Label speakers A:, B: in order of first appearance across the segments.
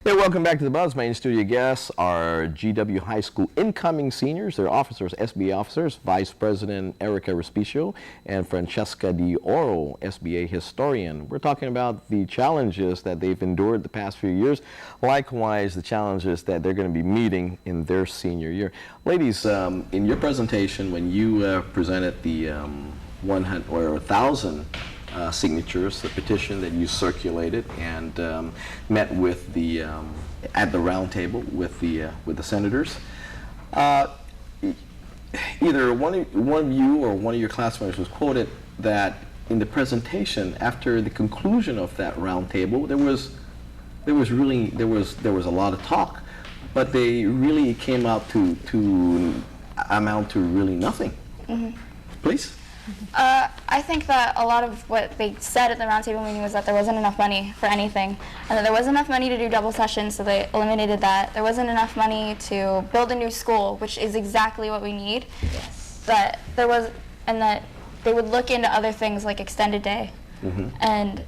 A: Hey, welcome back to the Buzz. Main studio guests are GW High School incoming seniors. They're officers, SBA officers, Vice President Erica Respicio and Francesca Di Oro, SBA historian. We're talking about the challenges that they've endured the past few years, likewise the challenges that they're going to be meeting in their senior year. Ladies, in your presentation, when you presented the 100 or 1,000 signatures, the petition that you circulated and met with the at the round table with the senators. Either one of you or one of your classmates was quoted that in the presentation after the conclusion of that round table there was a lot of talk, but they really came out to amount to really nothing. Mm-hmm. Please.
B: I think that a lot of what they said at the roundtable meeting was that there wasn't enough money for anything, and that there wasn't enough money to do double sessions, so they eliminated that. There wasn't enough money to build a new school, which is exactly what we need. Yes. That there was, and that they would look into other things like extended day, mm-hmm. and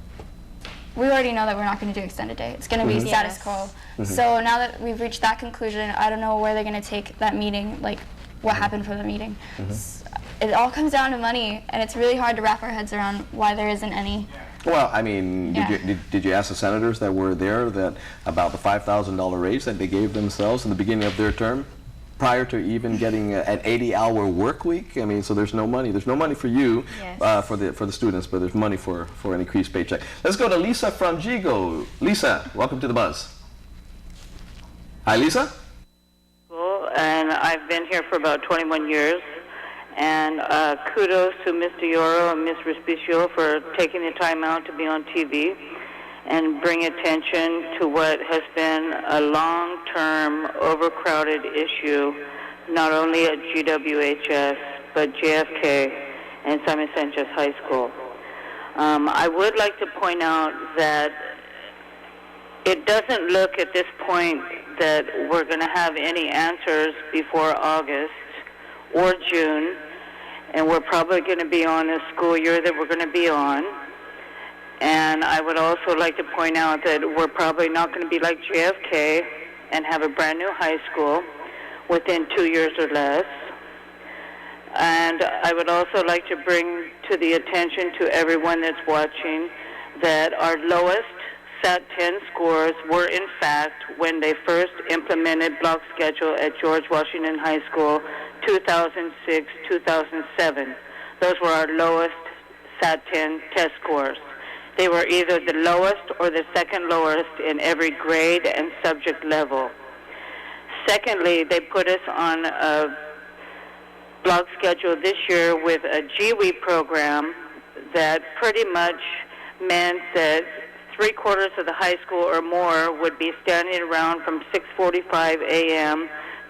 B: we already know that we're not going to do extended day. It's going to be mm-hmm. status quo. Mm-hmm. So now that we've reached that conclusion, I don't know where they're going to take that meeting, like what happened for the meeting. Mm-hmm. It all comes down to money, and it's really hard to wrap our heads around why there isn't any.
A: Well, I mean, did you ask the senators that were there that about the $5,000 raise that they gave themselves in the beginning of their term, prior to even getting an 80-hour work week? I mean, so there's no money. There's no money for you, yes. For the students, but there's money for an increased paycheck. Let's go to Lisa from Gigo. Lisa, welcome to the Buzz. Hi, Lisa.
C: Cool, and I've been here for about 21 years. And kudos to Mr. Yoro and Ms. Respicio for taking the time out to be on TV and bring attention to what has been a long-term overcrowded issue, not only at GWHS, but JFK and Simon Sanchez High School. I would like to point out that it doesn't look at this point that we're going to have any answers before August or June, and we're probably going to be on a school year that we're going to be on. And I would also like to point out that we're probably not going to be like JFK and have a brand new high school within 2 years or less. And I would also like to bring to the attention to everyone that's watching that our lowest SAT-10 scores were in fact when they first implemented block schedule at George Washington High School 2006, 2007. Those were our lowest SAT-10 test scores. They were either the lowest or the second lowest in every grade and subject level. Secondly, they put us on a block schedule this year with a GWE program that pretty much meant that 3/4 of the high school or more would be standing around from 6:45 a.m.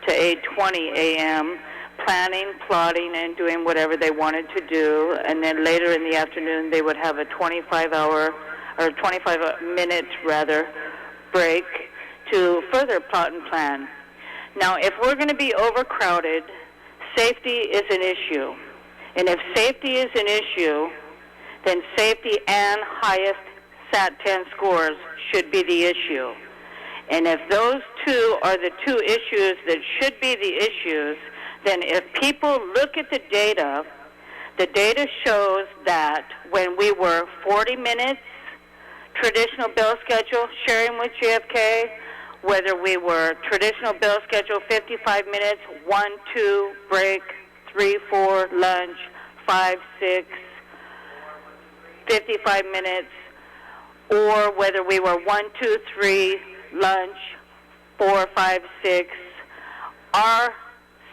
C: to 8:20 a.m. planning, plotting, and doing whatever they wanted to do. And then later in the afternoon, they would have a 25-minute break to further plot and plan. Now, if we're going to be overcrowded, safety is an issue. And if safety is an issue, then safety and highest SAT-10 scores should be the issue. And if those two are the two issues that should be the issues, then if people look at the data shows that when we were 40 minutes traditional bell schedule sharing with JFK, whether we were traditional bell schedule 55 minutes, 1, 2, break, 3, 4, lunch, 5, 6, 55 minutes, or whether we were 1, 2, 3, lunch, 4, 5, 6, our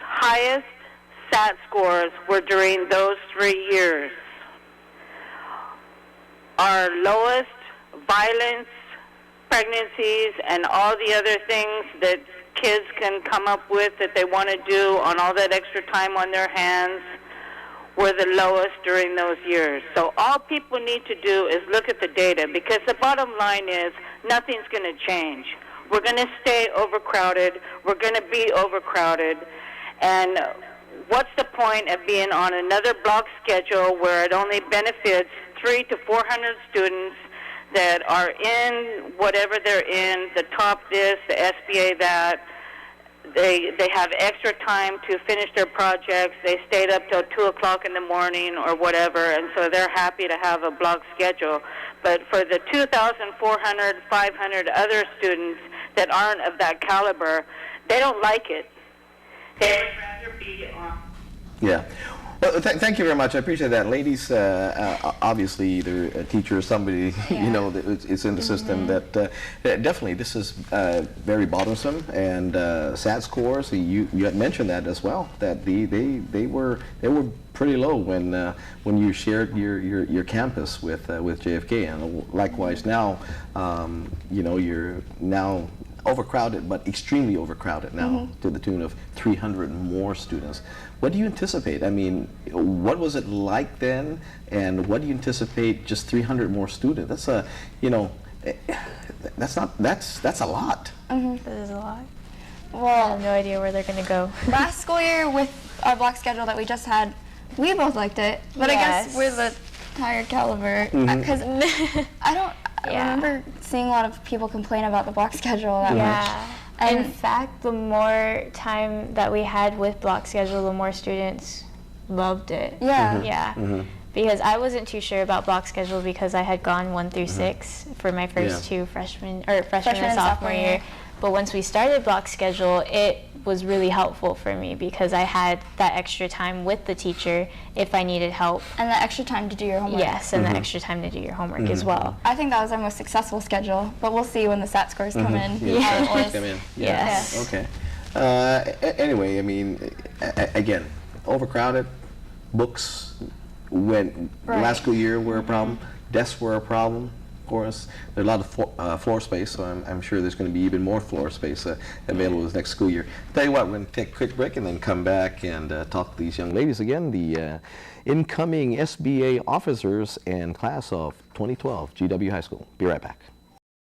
C: highest SAT scores were during those 3 years. Our lowest violence, pregnancies, and all the other things that kids can come up with that they want to do on all that extra time on their hands were the lowest during those years. So all people need to do is look at the data, because the bottom line is nothing's going to change. We're going to stay overcrowded. We're going to be overcrowded. And what's the point of being on another block schedule where it only benefits 300 to 400 students that are in whatever they're in, the top this, the SBA that. They have extra time to finish their projects. They stayed up till 2 o'clock in the morning or whatever, and so they're happy to have a block schedule. But for the 2,400, 500 other students that aren't of that caliber, they don't like it. They would rather be on.
A: Yeah. Well, thank you very much. I appreciate that. Ladies, obviously, either a teacher or somebody, you know, that is in the system that definitely this is very bothersome and sad scores. You had mentioned that as well, that they were pretty low when you shared your campus with JFK, and likewise now, you know, you're now overcrowded, but extremely overcrowded now to the tune of 300 more students. What do you anticipate? I mean, what was it like then, and what do you anticipate just 300 more students? That's a, you know, that's a lot.
D: That is a lot.
B: Well,
D: I have no idea where they're going to go.
B: last school year with our block schedule that we just had, we both liked it, but I guess we're the higher caliber, because I remember seeing a lot of people complain about the block schedule that much.
D: In fact, the more time that we had with block schedule, the more students loved it. Because I wasn't too sure about block schedule because I had gone 1 through 6 for my first two freshman and sophomore year. But once we started block schedule, it was really helpful for me because I had that extra time with the teacher if I needed help.
B: And the extra time to do your homework.
D: Yes, and the extra time to do your homework as well.
B: I think that was our most successful schedule, but we'll see when the SAT scores come in.
A: SAT scores come in.
D: Yes.
A: Okay. Anyway, I mean, again, overcrowded, books last school year were a problem, desks were a problem. Of course, there's a lot of floor space, so I'm sure there's going to be even more floor space available this next school year. Tell you what, we're going to take a quick break and then come back and talk to these young ladies again, the incoming SBA officers and class of 2012 GW High School. Be right back.